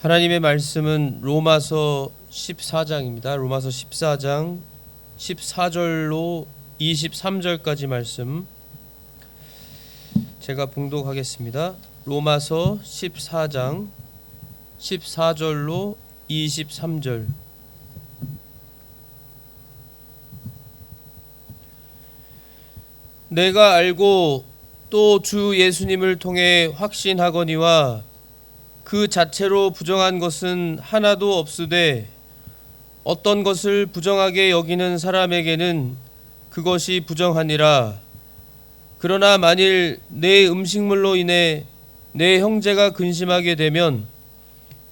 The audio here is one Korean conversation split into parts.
하나님의 말씀은 로마서 14장입니다. 로마서 14장 14절로 23절까지 말씀 제가 봉독하겠습니다. 로마서 14장 14절로 23절. 내가 알고 또 주 예수님을 통해 확신하거니와 그 자체로 부정한 것은 하나도 없으되 어떤 것을 부정하게 여기는 사람에게는 그것이 부정하니라. 그러나 만일 내 음식물로 인해 내 형제가 근심하게 되면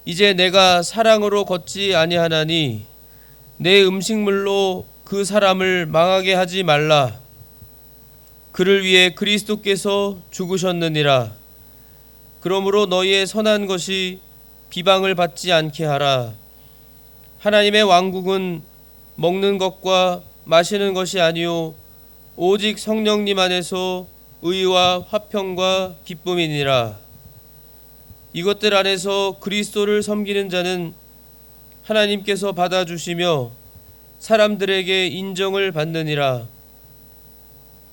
이제 내가 사랑으로 걷지 아니하나니 내 음식물로 그 사람을 망하게 하지 말라. 그를 위해 그리스도께서 죽으셨느니라. 그러므로 너희의 선한 것이 비방을 받지 않게 하라. 하나님의 왕국은 먹는 것과 마시는 것이 아니요 오직 성령님 안에서 의와 화평과 기쁨이니라. 이것들 안에서 그리스도를 섬기는 자는 하나님께서 받아주시며 사람들에게 인정을 받느니라.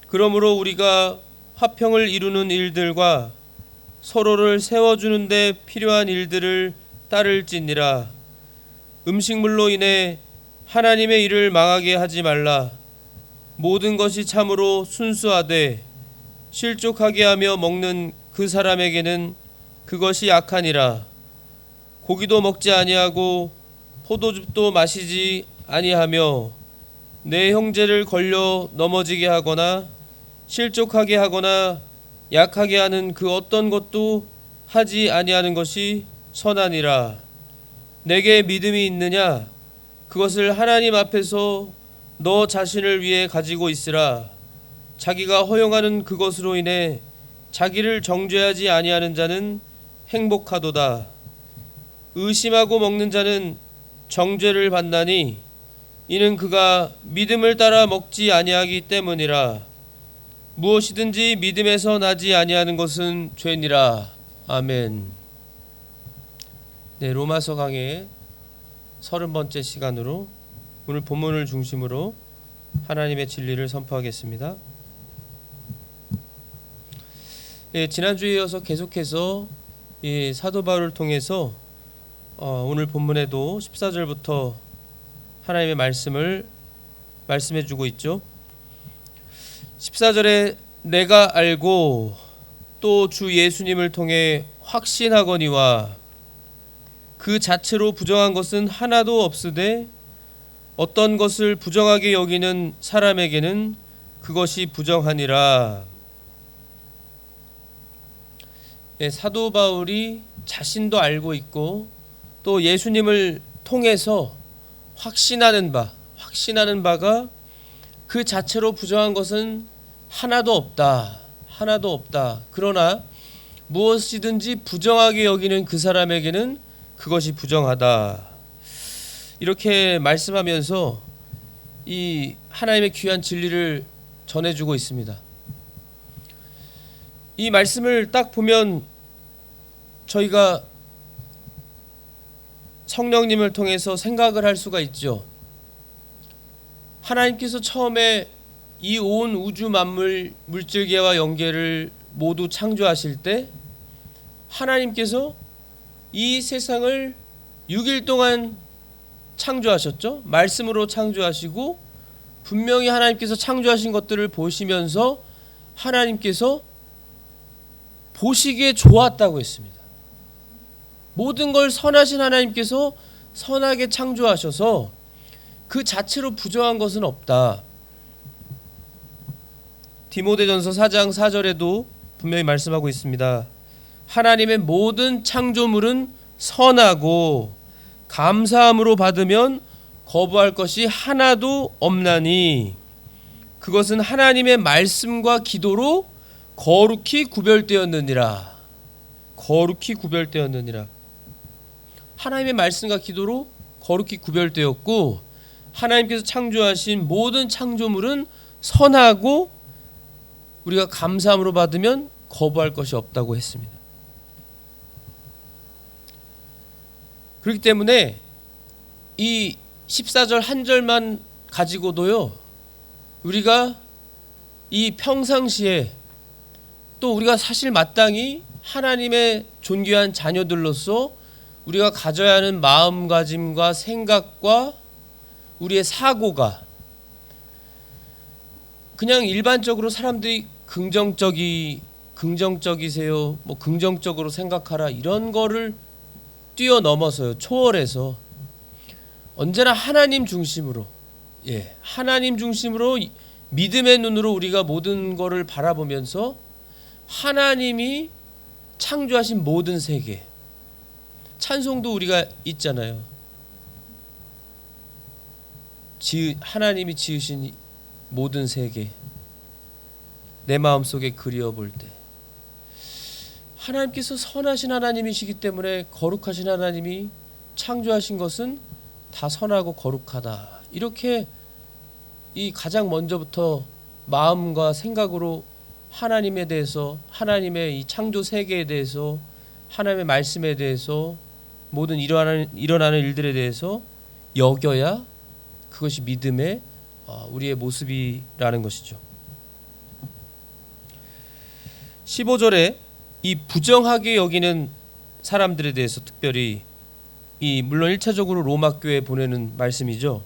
그러므로 우리가 화평을 이루는 일들과 서로를 세워주는 데 필요한 일들을 따를지니라. 음식물로 인해 하나님의 일을 망하게 하지 말라. 모든 것이 참으로 순수하되 실족하게 하며 먹는 그 사람에게는 그것이 악하니라. 고기도 먹지 아니하고 포도즙도 마시지 아니하며 내 형제를 걸려 넘어지게 하거나 실족하게 하거나 약하게 하는 그 어떤 것도 하지 아니하는 것이 선하니라. 내게 믿음이 있느냐? 그것을 하나님 앞에서 너 자신을 위해 가지고 있으라. 자기가 허용하는 그것으로 인해 자기를 정죄하지 아니하는 자는 행복하도다. 의심하고 먹는 자는 정죄를 받나니 이는 그가 믿음을 따라 먹지 아니하기 때문이라. 무엇이든지 믿음에서 나지 아니하는 것은 죄니라. 아멘. 네, 로마서 강의 30번째 시간으로 오늘 본문을 중심으로 하나님의 진리를 선포하겠습니다. 지난주에 이어서 계속해서 사도 바울을 통해서 오늘 본문에도 14절부터 하나님의 말씀을 말씀해 주고 있죠. 14절에 내가 알고 또 주 예수님을 통해 확신하거니와 그 자체로 부정한 것은 하나도 없으되 어떤 것을 부정하게 여기는 사람에게는 그것이 부정하니라. 사도 바울이 자신도 알고 있고 또 예수님을 통해서 확신하는 바가 그 자체로 부정한 것은 하나도 없다. 그러나 무엇이든지 부정하게 여기는 그 사람에게는 그것이 부정하다. 이렇게 말씀하면서 이 하나님의 귀한 진리를 전해주고 있습니다. 이 말씀을 딱 보면 저희가 성령님을 통해서 생각을 할 수가 있죠. 하나님께서 처음에 이 온 우주 만물 물질계와 영계를 모두 창조하실 때 하나님께서 이 세상을 6일 동안 창조하셨죠. 말씀으로 창조하시고 분명히 하나님께서 창조하신 것들을 보시면서 하나님께서 보시기에 좋았다고 했습니다. 모든 걸 선하신 하나님께서 선하게 창조하셔서 그 자체로 부정한 것은 없다. 디모데전서 4장 4절에도 분명히 말씀하고 있습니다. 하나님의 모든 창조물은 선하고 감사함으로 받으면 거부할 것이 하나도 없나니 그것은 하나님의 말씀과 기도로 거룩히 구별되었느니라. 하나님의 말씀과 기도로 거룩히 구별되었고 하나님께서 창조하신 모든 창조물은 선하고 우리가 감사함으로 받으면 거부할 것이 없다고 했습니다. 그렇기 때문에 이 14절 한 절만 가지고도요, 우리가 이 평상시에 또 우리가 사실 마땅히 하나님의 존귀한 자녀들로서 우리가 가져야 하는 마음가짐과 생각과 우리의 사고가 그냥 일반적으로 사람들이 긍정적이세요, 뭐 긍정적으로 생각하라, 이런 거를 뛰어넘어서요, 초월해서 언제나 하나님 중심으로, 하나님 중심으로 믿음의 눈으로 우리가 모든 거를 바라보면서 하나님이 창조하신 모든 세계, 찬송도 우리가 있잖아요. 하나님이 지으신 모든 세계, 내 마음속에 그리워볼 때 하나님께서 선하신 하나님이시기 때문에 거룩하신 하나님이 창조하신 것은 다 선하고 거룩하다, 이렇게 이 가장 먼저부터 마음과 생각으로 하나님에 대해서, 하나님의 이 창조 세계에 대해서, 하나님의 말씀에 대해서, 모든 일어나는 일들에 대해서 여겨야 그것이 믿음의 우리의 모습이라는 것이죠. 15절에 이 부정하게 여기는 사람들에 대해서 특별히 물론 1차적으로 로마 교회에 보내는 말씀이죠.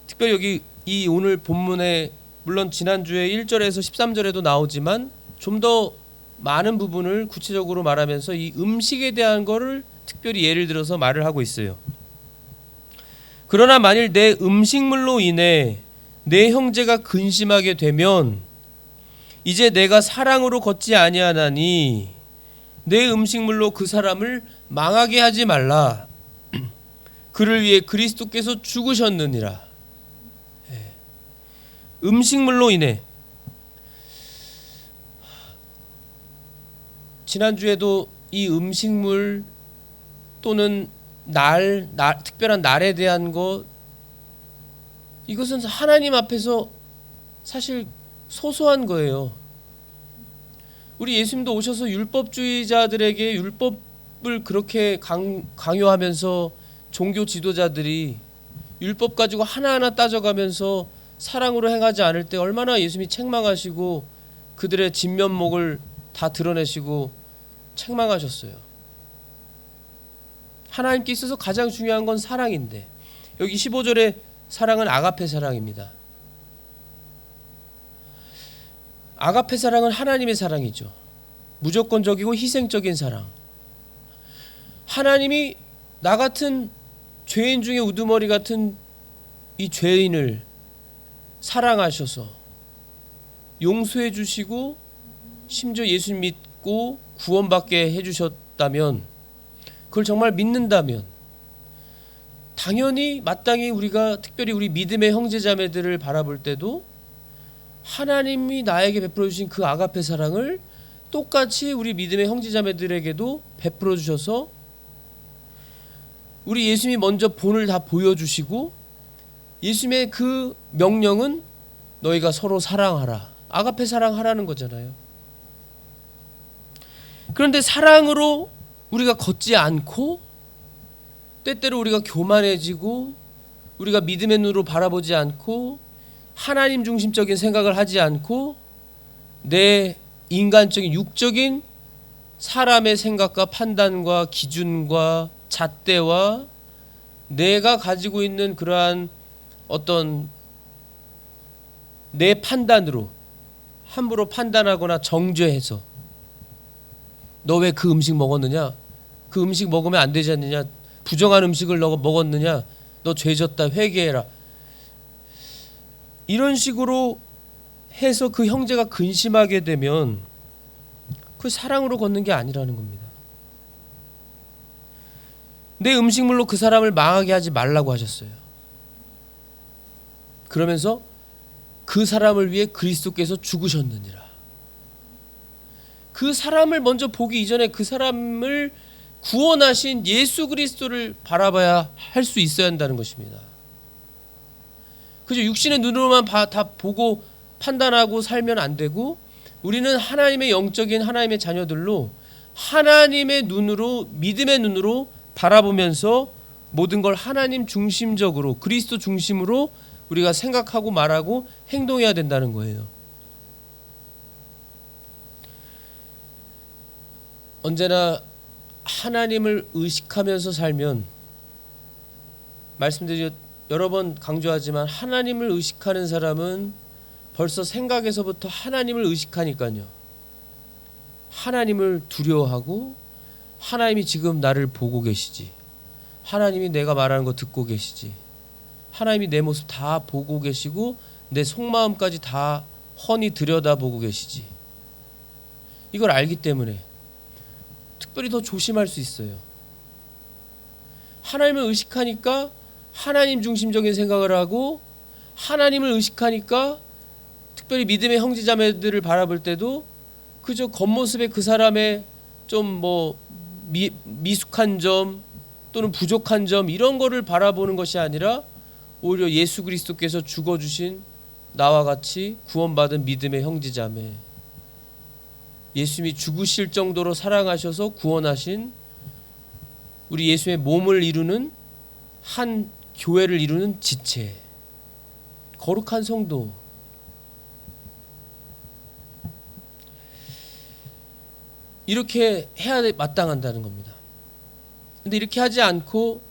특별히 여기 이 오늘 본문에 물론 지난주에 1절에서 13절에도 나오지만 좀 더 많은 부분을 구체적으로 말하면서 이 음식에 대한 거를 특별히 예를 들어서 말을 하고 있어요. 그러나 만일 내 음식물로 인해 내 형제가 근심하게 되면 이제 내가 사랑으로 걷지 아니하나니 내 음식물로 그 사람을 망하게 하지 말라. 그를 위해 그리스도께서 죽으셨느니라. 음식물로 인해, 지난주에도 이 음식물 또는 특별한 날에 대한 것, 이것은 하나님 앞에서 사실 소소한 거예요. 우리 예수님도 오셔서 율법주의자들에게 율법을 그렇게 강요하면서 종교 지도자들이 율법 가지고 하나하나 따져가면서 사랑으로 행하지 않을 때 얼마나 예수님이 책망하시고 그들의 진면목을 다 드러내시고 책망하셨어요. 하나님께 있어서 가장 중요한 건 사랑인데, 여기 15절의 사랑은 아가페 사랑입니다. 아가페 사랑은 하나님의 사랑이죠. 무조건적이고 희생적인 사랑. 하나님이 나 같은 죄인 중에 우두머리 같은 이 죄인을 사랑하셔서 용서해 주시고 심지어 예수님 믿고 구원받게 해주셨다면, 그걸 정말 믿는다면 당연히 마땅히 우리가 특별히 우리 믿음의 형제자매들을 바라볼 때도 하나님이 나에게 베풀어 주신 그 아가페 사랑을 똑같이 우리 믿음의 형제자매들에게도 베풀어 주셔서 우리 예수님이 먼저 본을 다 보여주시고 예수님의 그 명령은 너희가 서로 사랑하라, 아가페 사랑하라는 거잖아요. 그런데 사랑으로 우리가 걷지 않고 때때로 우리가 교만해지고 우리가 믿음의 눈으로 바라보지 않고 하나님 중심적인 생각을 하지 않고 내 인간적인 육적인 사람의 생각과 판단과 기준과 잣대와 내가 가지고 있는 그러한 어떤 내 판단으로 함부로 판단하거나 정죄해서 너 왜 그 음식 먹었느냐? 그 음식 먹으면 안 되지 않느냐? 부정한 음식을 너 먹었느냐? 너 죄졌다, 회개해라. 이런 식으로 해서 그 형제가 근심하게 되면 그 사랑으로 걷는 게 아니라는 겁니다. 내 음식물로 그 사람을 망하게 하지 말라고 하셨어요. 그러면서 그 사람을 위해 그리스도께서 죽으셨느니라. 그 사람을 먼저 보기 이전에 그 사람을 구원하신 예수 그리스도를 바라봐야 할 수 있어야 한다는 것입니다. 그죠? 육신의 눈으로만 다 보고 판단하고 살면 안 되고, 우리는 하나님의 영적인 하나님의 자녀들로 하나님의 눈으로, 믿음의 눈으로 바라보면서 모든 걸 하나님 중심적으로, 그리스도 중심으로 우리가 생각하고 말하고 행동해야 된다는 거예요. 언제나 하나님을 의식하면서 살면, 말씀드려 여러 번 강조하지만 하나님을 의식하는 사람은 벌써 생각에서부터 하나님을 의식하니까요. 하나님을 두려워하고, 하나님이 지금 나를 보고 계시지, 하나님이 내가 말하는 거 듣고 계시지, 하나님이 내 모습 다 보고 계시고 내 속마음까지 다 훤히 들여다보고 계시지, 이걸 알기 때문에 특별히 더 조심할 수 있어요. 하나님을 의식하니까 하나님 중심적인 생각을 하고, 하나님을 의식하니까 특별히 믿음의 형제자매들을 바라볼 때도 그저 겉모습에 그 사람의 좀 미숙한 점 또는 부족한 점, 이런 거를 바라보는 것이 아니라 오히려 예수 그리스도께서 죽어주신 나와 같이 구원받은 믿음의 형제자매, 예수님이 죽으실 정도로 사랑하셔서 구원하신 우리 예수의 몸을 이루는 한 교회를 이루는 지체, 거룩한 성도, 이렇게 해야 마땅한다는 겁니다. 근데 이렇게 하지 않고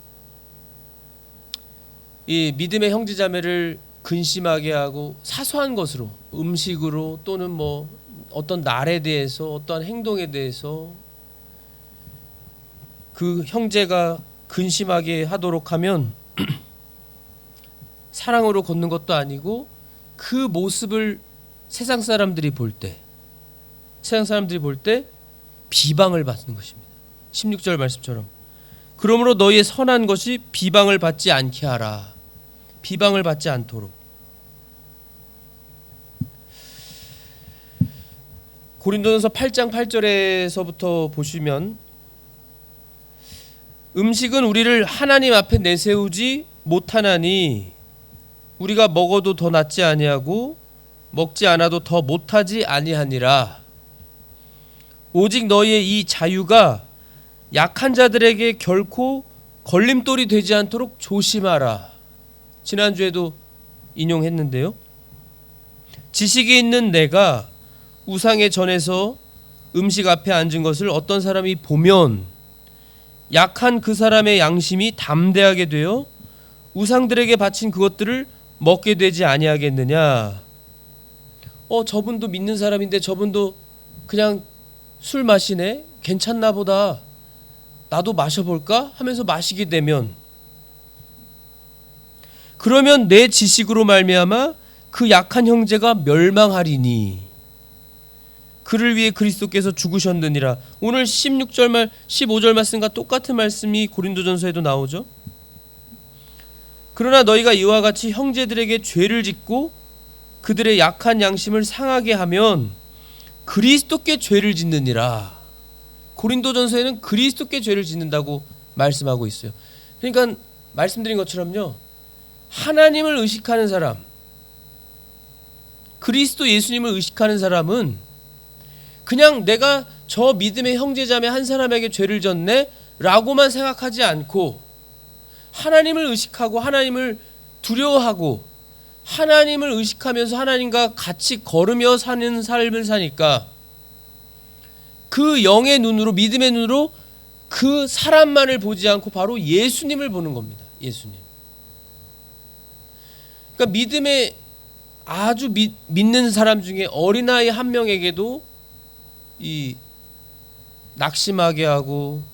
이 믿음의 형제자매를 근심하게 하고 사소한 것으로, 음식으로 또는 어떤 날에 대해서, 어떠한 행동에 대해서 그 형제가 근심하게 하도록 하면 사랑으로 걷는 것도 아니고, 그 모습을 세상 사람들이 볼 때 비방을 받는 것입니다. 16절 말씀처럼 그러므로 너희의 선한 것이 비방을 받지 않게 하라. 비방을 받지 않도록. 고린도전서 8장 8절에서부터 보시면, 음식은 우리를 하나님 앞에 내세우지 못하나니 우리가 먹어도 더 낫지 아니하고 먹지 않아도 더 못하지 아니하니라. 오직 너희의 이 자유가 약한 자들에게 결코 걸림돌이 되지 않도록 조심하라. 지난주에도 인용했는데요. 지식이 있는 내가 우상에 전해서 음식 앞에 앉은 것을 어떤 사람이 보면 약한 그 사람의 양심이 담대하게 되어 우상들에게 바친 그것들을 먹게 되지 아니하겠느냐. 저분도 믿는 사람인데 저분도 그냥 술 마시네, 괜찮나 보다, 나도 마셔볼까 하면서 마시게 되면, 그러면 내 지식으로 말미암아 그 약한 형제가 멸망하리니 그를 위해 그리스도께서 죽으셨느니라. 오늘 16절 말 15절 말씀과 똑같은 말씀이 고린도전서에도 나오죠. 그러나 너희가 이와 같이 형제들에게 죄를 짓고 그들의 약한 양심을 상하게 하면 그리스도께 죄를 짓느니라. 고린도전서에는 그리스도께 죄를 짓는다고 말씀하고 있어요. 그러니까 말씀드린 것처럼요, 하나님을 의식하는 사람, 그리스도 예수님을 의식하는 사람은 그냥 내가 저 믿음의 형제자매 한 사람에게 죄를 졌네 라고만 생각하지 않고, 하나님을 의식하고 하나님을 두려워하고 하나님을 의식하면서 하나님과 같이 걸으며 사는 삶을 사니까 그 영의 눈으로, 믿음의 눈으로 그 사람만을 보지 않고 바로 예수님을 보는 겁니다. 예수님. 그러니까 믿음에 아주 믿는 사람 중에 어린아이 한 명에게도 이 낙심하게 하고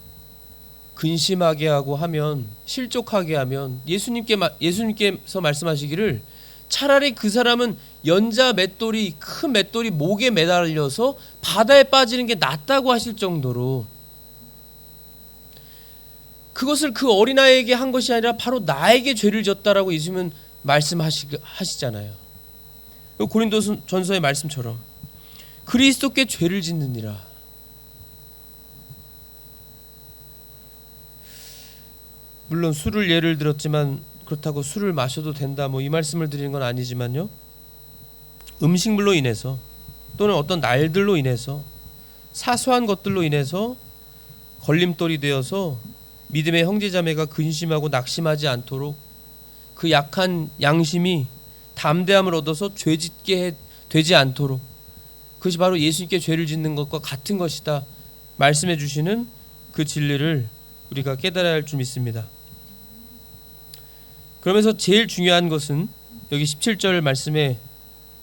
근심하게 하고 하면, 실족하게 하면 예수님께서 말씀하시기를 차라리 그 사람은 연자 맷돌이, 큰 맷돌이 목에 매달려서 바다에 빠지는 게 낫다고 하실 정도로, 그것을 그 어린아이에게 한 것이 아니라 바로 나에게 죄를 졌다라고 예수님은 말씀하시잖아요. 고린도전서의 말씀처럼 그리스도께 죄를 짓느니라. 물론 술을 예를 들었지만 그렇다고 술을 마셔도 된다 이 말씀을 드리는 건 아니지만요, 음식물로 인해서 또는 어떤 날들로 인해서, 사소한 것들로 인해서 걸림돌이 되어서 믿음의 형제자매가 근심하고 낙심하지 않도록 그 약한 양심이 담대함을 얻어서 죄짓게 되지 않도록, 그것이 바로 예수님께 죄를 짓는 것과 같은 것이다 말씀해 주시는 그 진리를 우리가 깨달아야 할 줄 믿습니다. 그러면서 제일 중요한 것은 여기 17절 말씀에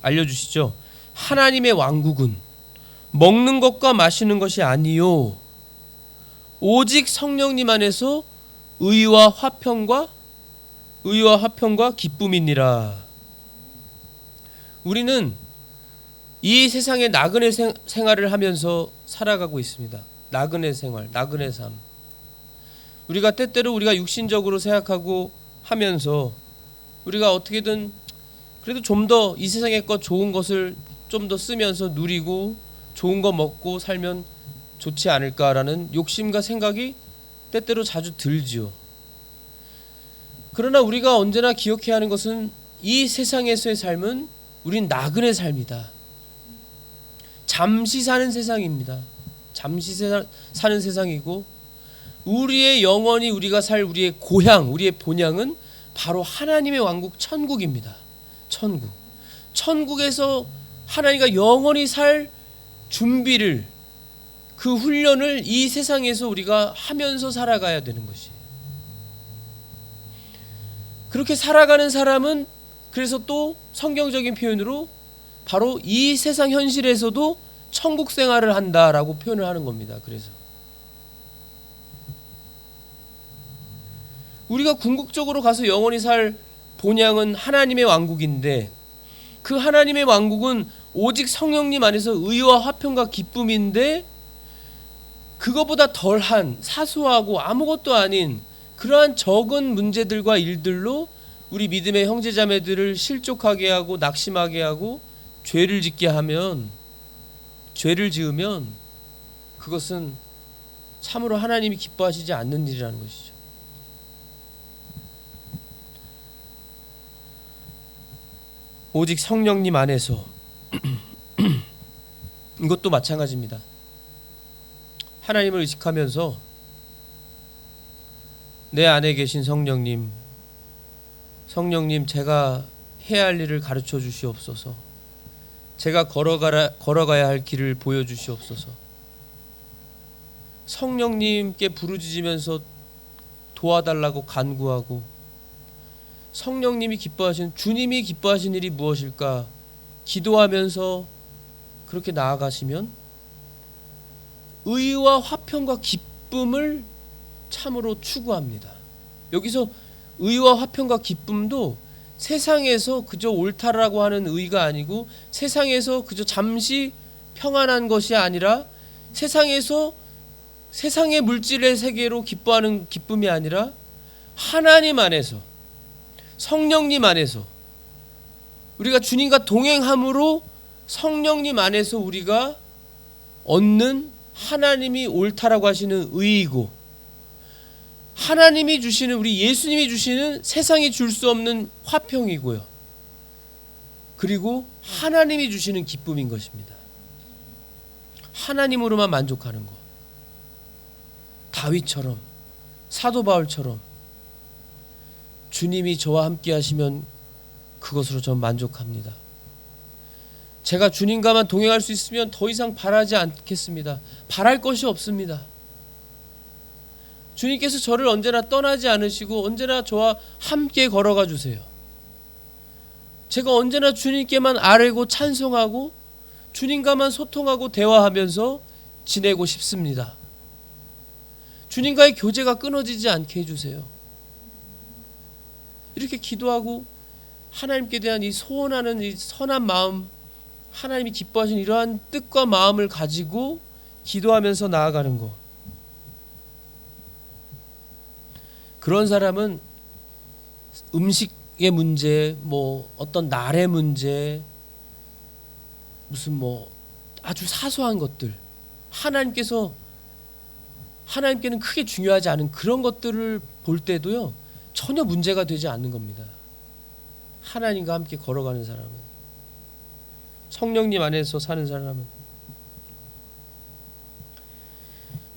알려주시죠. 하나님의 왕국은 먹는 것과 마시는 것이 아니요 오직 성령님 안에서 의와 화평과 기쁨이니라. 우리는 이 세상의 나그네 생활을 하면서 살아가고 있습니다. 나그네 생활, 나그네 삶. 우리가 때때로 우리가 육신적으로 생각하고 하면서 우리가 어떻게든 그래도 좀 더 이 세상의 것 좋은 것을 좀 더 쓰면서 누리고 좋은 거 먹고 살면 좋지 않을까라는 욕심과 생각이 때때로 자주 들지요. 그러나 우리가 언제나 기억해야 하는 것은 이 세상에서의 삶은 우린 나그네 삶이다. 잠시 사는 세상입니다. 잠시 사는 세상이고 우리의 영원히 우리가 살 우리의 고향, 우리의 본향은 바로 하나님의 왕국 천국입니다. 천국. 천국에서 하나님과 영원히 살 준비를, 그 훈련을 이 세상에서 우리가 하면서 살아가야 되는 것이에요. 그렇게 살아가는 사람은 그래서 또 성경적인 표현으로 바로 이 세상 현실에서도 천국 생활을 한다라고 표현을 하는 겁니다. 그래서 우리가 궁극적으로 가서 영원히 살 본향은 하나님의 왕국인데, 그 하나님의 왕국은 오직 성령님 안에서 의와 화평과 기쁨인데, 그거보다 덜한 사소하고 아무것도 아닌 그러한 적은 문제들과 일들로 우리 믿음의 형제자매들을 실족하게 하고 낙심하게 하고 죄를 지으면 그것은 참으로 하나님이 기뻐하시지 않는 일이라는 것이죠. 오직 성령님 안에서 이것도 마찬가지입니다. 하나님을 의식하면서 내 안에 계신 성령님 제가 해야 할 일을 가르쳐 주시옵소서. 제가 걸어가야 할 길을 보여주시옵소서. 성령님께 부르짖으면서 도와달라고 간구하고, 성령님이 기뻐하시는, 주님이 기뻐하시는 일이 무엇일까 기도하면서 그렇게 나아가시면 의와 화평과 기쁨을 참으로 추구합니다. 여기서 의와 화평과 기쁨도 세상에서 그저 옳다라고 하는 의가 아니고, 세상에서 그저 잠시 평안한 것이 아니라, 세상에서 세상의 물질의 세계로 기뻐하는 기쁨이 아니라 하나님 안에서, 성령님 안에서 우리가 주님과 동행함으로 성령님 안에서 우리가 얻는 하나님이 옳다라고 하시는 의이고, 하나님이 주시는, 우리 예수님이 주시는 세상이 줄 수 없는 화평이고요. 그리고 하나님이 주시는 기쁨인 것입니다. 하나님으로만 만족하는 것. 다윗처럼, 사도 바울처럼 주님이 저와 함께 하시면 그것으로 전 만족합니다. 제가 주님과만 동행할 수 있으면 더 이상 바라지 않겠습니다. 바랄 것이 없습니다. 주님께서 저를 언제나 떠나지 않으시고 언제나 저와 함께 걸어가 주세요. 제가 언제나 주님께만 아뢰고 찬송하고 주님과만 소통하고 대화하면서 지내고 싶습니다. 주님과의 교제가 끊어지지 않게 해주세요. 이렇게 기도하고 하나님께 대한 이 소원하는 이 선한 마음, 하나님이 기뻐하시는 이러한 뜻과 마음을 가지고 기도하면서 나아가는 것. 그런 사람은 음식의 문제, 뭐 어떤 날의 문제, 무슨 뭐 아주 사소한 것들, 하나님께는 크게 중요하지 않은 그런 것들을 볼 때도요 전혀 문제가 되지 않는 겁니다. 하나님과 함께 걸어가는 사람은, 성령님 안에서 사는 사람은.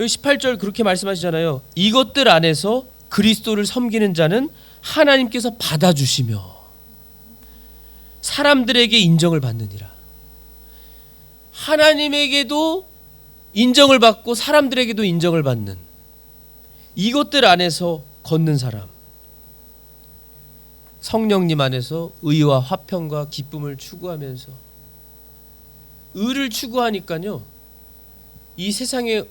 여기 18절 그렇게 말씀하시잖아요. 이것들 안에서 그리스도를 섬기는 자는 하나님께서 받아주시며 사람들에게 인정을 받느니라. 하나님에게도 인정을 받고 사람들에게도 인정을 받는 이것들 안에서 걷는 사람, 성령님 안에서 의와 화평과 기쁨을 추구하면서 의를 추구하니까요, 이 세상의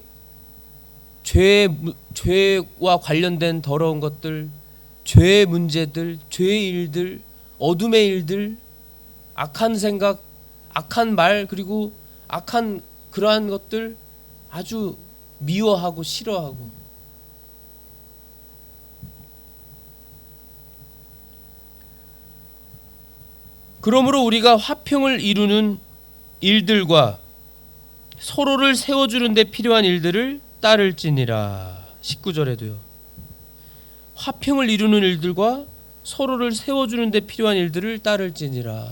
죄와 관련된 더러운 것들, 죄의 문제들, 죄의 일들, 어둠의 일들, 악한 생각, 악한 말, 그리고 악한 그러한 것들 아주 미워하고 싫어하고, 그러므로 우리가 화평을 이루는 일들과 서로를 세워주는 데 필요한 일들을 따를지니라. 19절에도요. 화평을 이루는 일들과 서로를 세워주는 데 필요한 일들을 따를지니라.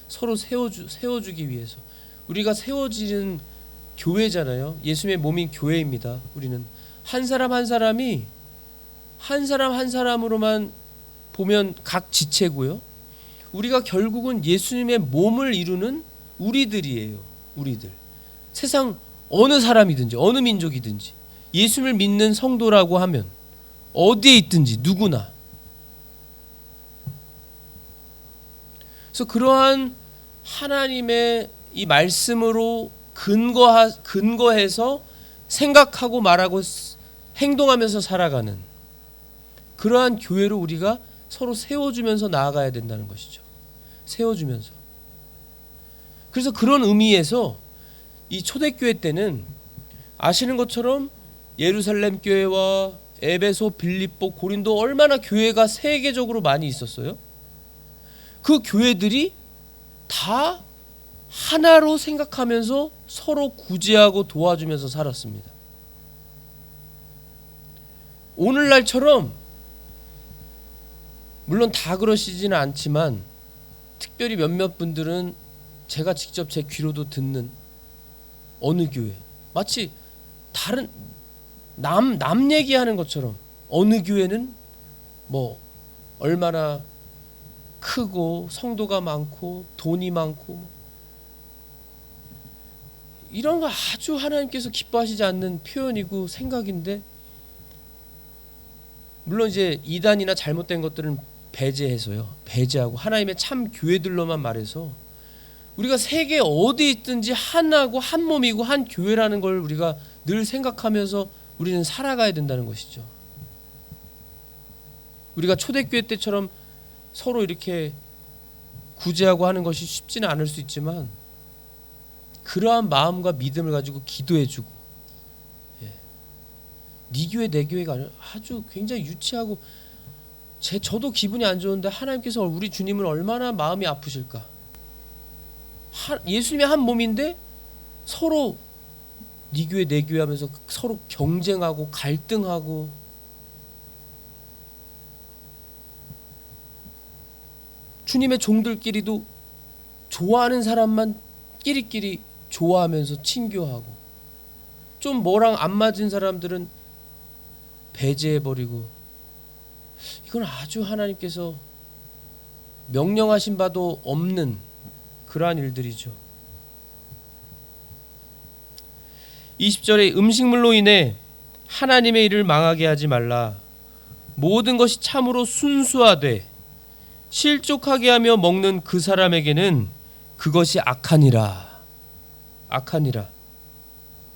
서로 세워주기 위해서. 우리가 세워지는 교회잖아요. 예수님의 몸인 교회입니다. 우리는 한 사람 한 사람이 한 사람 한 사람으로만 보면 각 지체고요. 우리가 결국은 예수님의 몸을 이루는 우리들이에요. 우리들. 세상 어느 사람이든지 어느 민족이든지 예수님을 믿는 성도라고 하면 어디에 있든지 누구나. 그래서 그러한 하나님의 이 말씀으로 근거해서 생각하고 말하고 행동하면서 살아가는 그러한 교회로 우리가 서로 세워주면서 나아가야 된다는 것이죠. 세워주면서. 그래서 그런 의미에서 이 초대교회 때는 아시는 것처럼 예루살렘 교회와 에베소, 빌립보, 고린도 얼마나 교회가 세계적으로 많이 있었어요. 그 교회들이 다 하나로 생각하면서 서로 구제하고 도와주면서 살았습니다. 오늘날처럼 물론 다 그러시지는 않지만 특별히 몇몇 분들은 제가 직접 제 귀로도 듣는 어느 교회, 마치 다른 남 얘기하는 것처럼 어느 교회는 뭐 얼마나 크고 성도가 많고 돈이 많고 이런 거 아주 하나님께서 기뻐하시지 않는 표현이고 생각인데, 물론 이제 이단이나 잘못된 것들은 배제하고 하나님의 참 교회들로만 말해서 우리가 세계 어디 있든지 하나고 한 몸이고 한 교회라는 걸 우리가 늘 생각하면서 우리는 살아가야 된다는 것이죠. 우리가 초대교회 때처럼 서로 이렇게 구제하고 하는 것이 쉽지는 않을 수 있지만 그러한 마음과 믿음을 가지고 기도해주고, 네 교회 내 교회가 아니라 아주 굉장히 유치하고 저도 기분이 안 좋은데 하나님께서 우리 주님을 얼마나 마음이 아프실까. 예수님의 한 몸인데 서로 네 교회 내 교회 하면서 서로 경쟁하고 갈등하고, 주님의 종들끼리도 좋아하는 사람만 끼리끼리 좋아하면서 친교하고, 좀 뭐랑 안 맞은 사람들은 배제해버리고, 이건 아주 하나님께서 명령하신 바도 없는 그러한 일들이죠. 20절에 음식물로 인해 하나님의 일을 망하게 하지 말라. 모든 것이 참으로 순수하되 실족하게 하며 먹는 그 사람에게는 그것이 악하니라. 악하니라.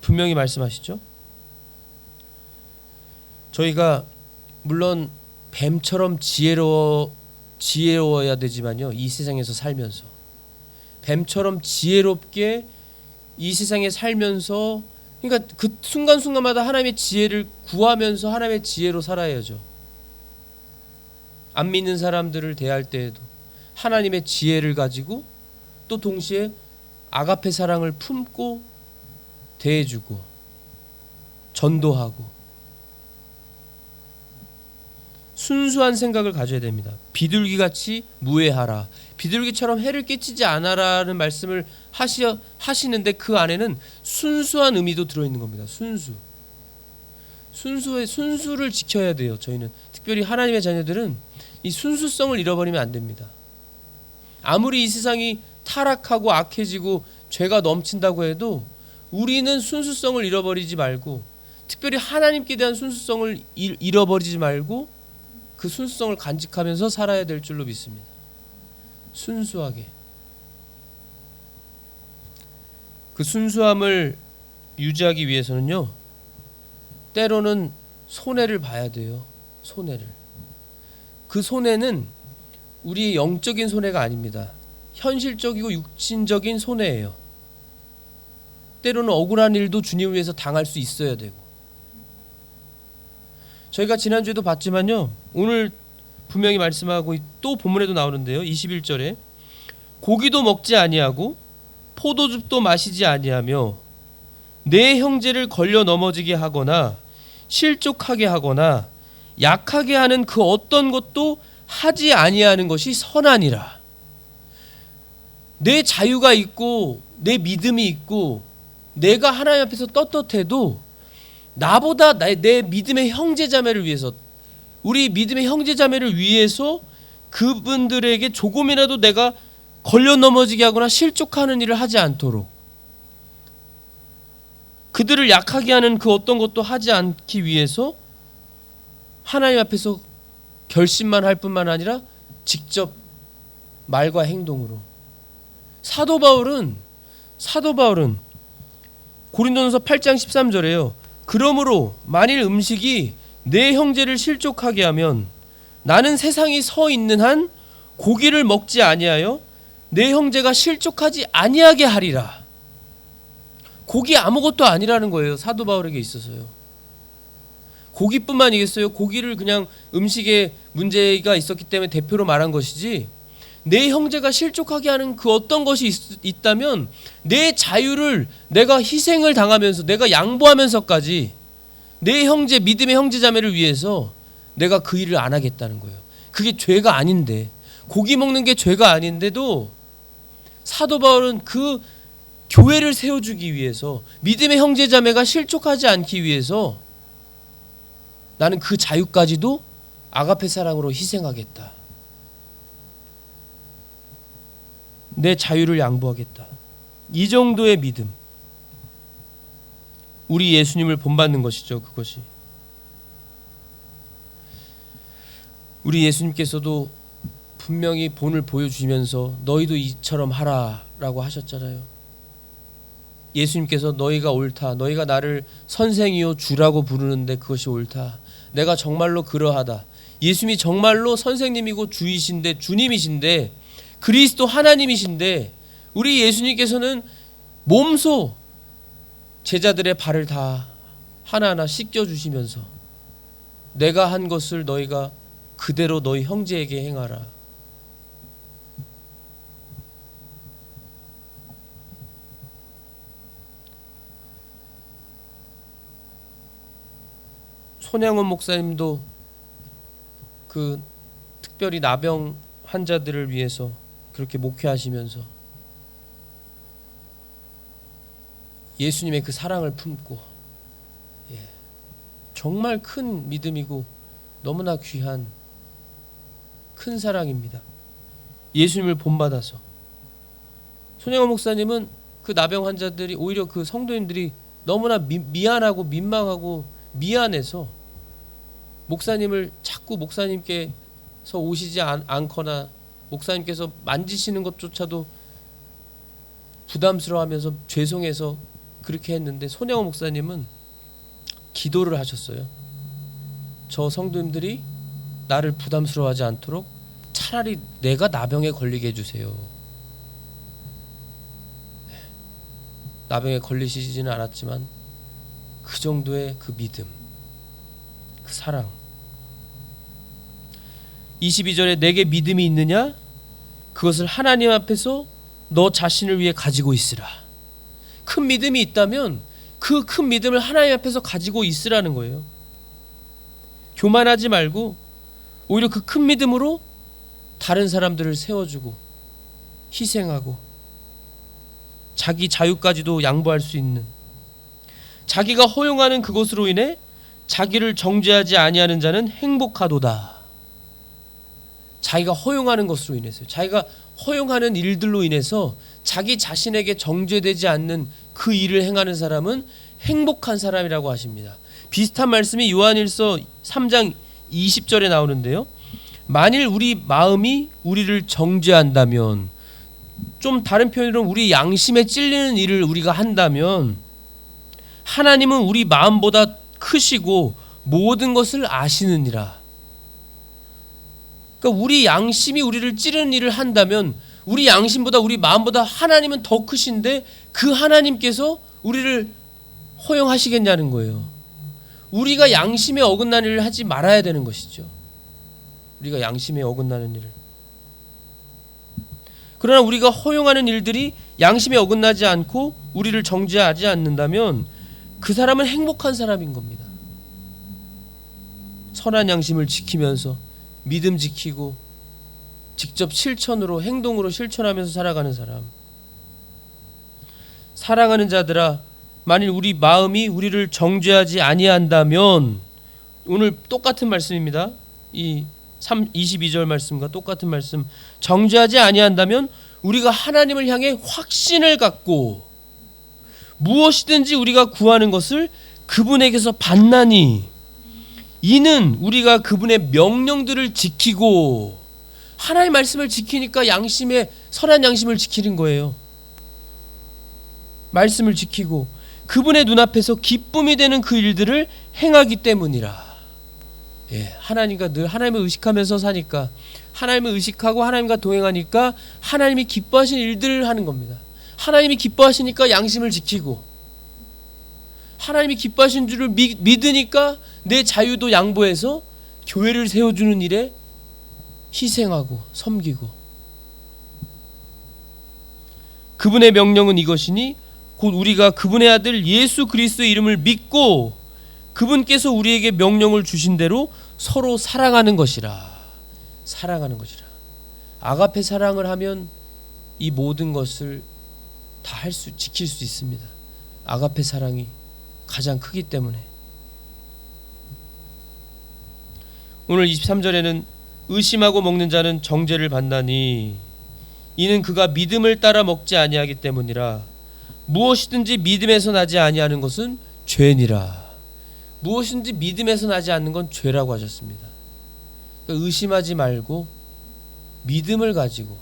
분명히 말씀하시죠. 저희가 물론 뱀처럼 지혜로워야 되지만요, 이 세상에서 살면서 뱀처럼 지혜롭게 이 세상에 살면서, 그러니까 그 순간순간마다 하나님의 지혜를 구하면서 하나님의 지혜로 살아야죠. 안 믿는 사람들을 대할 때에도 하나님의 지혜를 가지고 또 동시에 아가페 사랑을 품고 대해주고 전도하고, 순수한 생각을 가져야 됩니다. 비둘기같이 무해하라. 비둘기처럼 해를 끼치지 않아라는 말씀을 하시는데 그 안에는 순수한 의미도 들어있는 겁니다. 순수를 지켜야 돼요. 저희는 특별히 하나님의 자녀들은 이 순수성을 잃어버리면 안 됩니다. 아무리 이 세상이 타락하고 악해지고 죄가 넘친다고 해도 우리는 순수성을 잃어버리지 말고, 특별히 하나님께 대한 순수성을 잃어버리지 말고 그 순수성을 간직하면서 살아야 될 줄로 믿습니다. 순수하게. 그 순수함을 유지하기 위해서는요, 때로는 손해를 봐야 돼요. 손해를. 그 손해는 우리의 영적인 손해가 아닙니다. 현실적이고 육신적인 손해예요. 때로는 억울한 일도 주님을 위해서 당할 수 있어야 되고. 저희가 지난주에도 봤지만요, 오늘 분명히 말씀하고 또 본문에도 나오는데요, 21절에 고기도 먹지 아니하고 포도즙도 마시지 아니하며 내 형제를 걸려 넘어지게 하거나 실족하게 하거나 약하게 하는 그 어떤 것도 하지 아니하는 것이 선하니라. 내 자유가 있고 내 믿음이 있고 내가 하나님 앞에서 떳떳해도 나보다 내 믿음의 형제자매를 위해서, 우리 믿음의 형제자매를 위해서 그분들에게 조금이라도 내가 걸려 넘어지게 하거나 실족하는 일을 하지 않도록, 그들을 약하게 하는 그 어떤 것도 하지 않기 위해서 하나님 앞에서 결심만 할 뿐만 아니라 직접 말과 행동으로. 사도 바울은 고린도전서 8장 13절에요. 그러므로 만일 음식이 내 형제를 실족하게 하면 나는 세상이 서 있는 한 고기를 먹지 아니하여 내 형제가 실족하지 아니하게 하리라. 고기 아무것도 아니라는 거예요. 사도 바울에게 있어서요. 고기뿐만이겠어요? 고기를 그냥 음식에 문제가 있었기 때문에 대표로 말한 것이지, 내 형제가 실족하게 하는 그 어떤 것이 있다면 내 자유를 내가 희생을 당하면서 내가 양보하면서까지 내 형제, 믿음의 형제자매를 위해서 내가 그 일을 안 하겠다는 거예요. 그게 죄가 아닌데, 고기 먹는 게 죄가 아닌데도 사도 바울은 그 교회를 세워주기 위해서, 믿음의 형제자매가 실족하지 않기 위해서 나는 그 자유까지도 아가페 사랑으로 희생하겠다. 내 자유를 양보하겠다. 이 정도의 믿음. 우리 예수님을 본받는 것이죠. 그것이. 우리 예수님께서도 분명히 본을 보여주시면서 너희도 이처럼 하라라고 하셨잖아요. 예수님께서 너희가 옳다. 너희가 나를 선생이요 주라고 부르는데 그것이 옳다. 내가 정말로 그러하다. 예수님이 정말로 선생님이고 주이신데, 주님이신데, 그리스도 하나님이신데, 우리 예수님께서는 몸소 제자들의 발을 다 하나하나 씻겨주시면서 내가 한 것을 너희가 그대로 너희 형제에게 행하라. 손양원 목사님도 그 특별히 나병 환자들을 위해서 그렇게 목회하시면서 예수님의 그 사랑을 품고, 정말 큰 믿음이고 너무나 귀한 큰 사랑입니다. 예수님을 본받아서. 손양원 목사님은 그 나병 환자들이, 오히려 그 성도님들이 너무나 미안하고 민망하고 미안해서 목사님을 자꾸 목사님께서 오시지 않거나 목사님께서 만지시는 것조차도 부담스러워하면서 죄송해서 그렇게 했는데, 손양원 목사님은 기도를 하셨어요. 저 성도님들이 나를 부담스러워하지 않도록 차라리 내가 나병에 걸리게 해주세요. 나병에 걸리시지는 않았지만 그 정도의 그 믿음, 그 사랑. 22절에 내게 믿음이 있느냐? 그것을 하나님 앞에서 너 자신을 위해 가지고 있으라. 큰 믿음이 있다면 그 큰 믿음을 하나님 앞에서 가지고 있으라는 거예요. 교만하지 말고 오히려 그 큰 믿음으로 다른 사람들을 세워주고 희생하고 자기 자유까지도 양보할 수 있는, 자기가 허용하는 그것으로 인해 자기를 정죄하지 아니하는 자는 행복하도다. 자기가 허용하는 것으로 인해서, 자기가 허용하는 일들로 인해서 자기 자신에게 정죄되지 않는 그 일을 행하는 사람은 행복한 사람이라고 하십니다. 비슷한 말씀이 요한일서 3장 20절에 나오는데요. 만일 우리 마음이 우리를 정죄한다면, 좀 다른 표현으로 우리 양심에 찔리는 일을 우리가 한다면 하나님은 우리 마음보다 크시고 모든 것을 아시느니라. 그러니까 우리 양심이 우리를 찌르는 일을 한다면 우리 양심보다 우리 마음보다 하나님은 더 크신데 그 하나님께서 우리를 허용하시겠냐는 거예요. 우리가 양심에 어긋나는 일을 하지 말아야 되는 것이죠. 우리가 양심에 어긋나는 일을. 그러나 우리가 허용하는 일들이 양심에 어긋나지 않고 우리를 정죄하지 않는다면 그 사람은 행복한 사람인 겁니다. 선한 양심을 지키면서 믿음 지키고 직접 실천으로, 행동으로 실천하면서 살아가는 사람. 사랑하는 자들아, 만일 우리 마음이 우리를 정죄하지 아니한다면, 오늘 똑같은 말씀입니다. 이 22절 말씀과 똑같은 말씀. 정죄하지 아니한다면 우리가 하나님을 향해 확신을 갖고 무엇이든지 우리가 구하는 것을 그분에게서 받나니, 이는 우리가 그분의 명령들을 지키고, 하나님의 말씀을 지키니까 양심에, 선한 양심을 지키는 거예요. 말씀을 지키고 그분의 눈앞에서 기쁨이 되는 그 일들을 행하기 때문이라. 하나님과 늘 하나님을 의식하면서 사니까, 하나님을 의식하고 하나님과 동행하니까 하나님이 기뻐하시는 일들을 하는 겁니다. 하나님이 기뻐하시니까 양심을 지키고, 하나님이 기뻐하시는 줄을 믿으니까 내 자유도 양보해서 교회를 세워주는 일에 희생하고 섬기고. 그분의 명령은 이것이니 곧 우리가 그분의 아들 예수 그리스도의 이름을 믿고 그분께서 우리에게 명령을 주신 대로 서로 사랑하는 것이라. 사랑하는 것이라. 아가페 사랑을 하면 이 모든 것을 다 지킬 수 있습니다. 아가페 사랑이 가장 크기 때문에. 오늘 23절에는 의심하고 먹는 자는 정죄를 받나니 이는 그가 믿음을 따라 먹지 아니하기 때문이라. 무엇이든지 믿음에서 나지 아니하는 것은 죄니라. 무엇이든지 믿음에서 나지 않는 건 죄라고 하셨습니다. 그러니까 의심하지 말고 믿음을 가지고,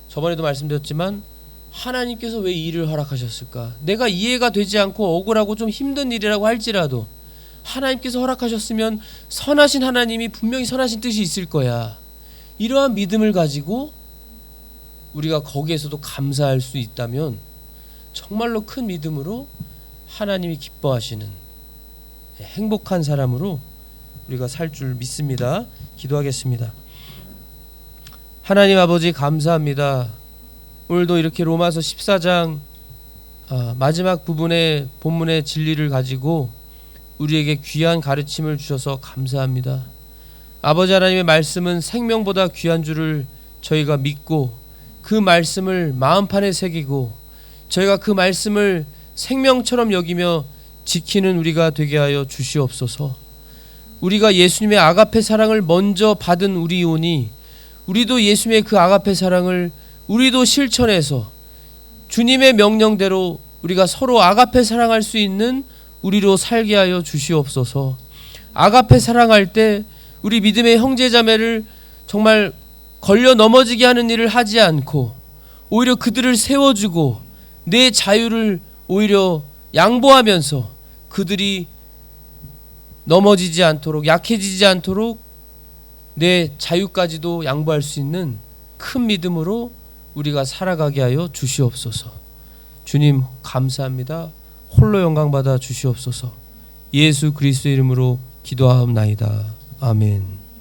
저번에도 말씀드렸지만 하나님께서 왜 이 일을 허락하셨을까? 내가 이해가 되지 않고 억울하고 좀 힘든 일이라고 할지라도 하나님께서 허락하셨으면 선하신 하나님이 분명히 선하신 뜻이 있을 거야. 이러한 믿음을 가지고 우리가 거기에서도 감사할 수 있다면 정말로 큰 믿음으로 하나님이 기뻐하시는 행복한 사람으로 우리가 살 줄 믿습니다. 기도하겠습니다. 하나님 아버지, 감사합니다. 오늘도 이렇게 로마서 14장 마지막 부분의 본문의 진리를 가지고 우리에게 귀한 가르침을 주셔서 감사합니다. 아버지 하나님의 말씀은 생명보다 귀한 줄을 저희가 믿고 그 말씀을 마음판에 새기고 저희가 그 말씀을 생명처럼 여기며 지키는 우리가 되게 하여 주시옵소서. 우리가 예수님의 아가페 사랑을 먼저 받은 우리오니 우리도 예수님의 그 아가페 사랑을 우리도 실천해서 주님의 명령대로 우리가 서로 아가페 사랑할 수 있는 우리로 살게 하여 주시옵소서. 아가페 사랑할 때 우리 믿음의 형제자매를 정말 걸려 넘어지게 하는 일을 하지 않고 오히려 그들을 세워주고 내 자유를 오히려 양보하면서 그들이 넘어지지 않도록, 약해지지 않도록 내 자유까지도 양보할 수 있는 큰 믿음으로 우리가 살아가게 하여 주시옵소서. 주님 감사합니다. 홀로 영광 받아 주시옵소서. 예수 그리스도 이름으로 기도하옵나이다. 아멘.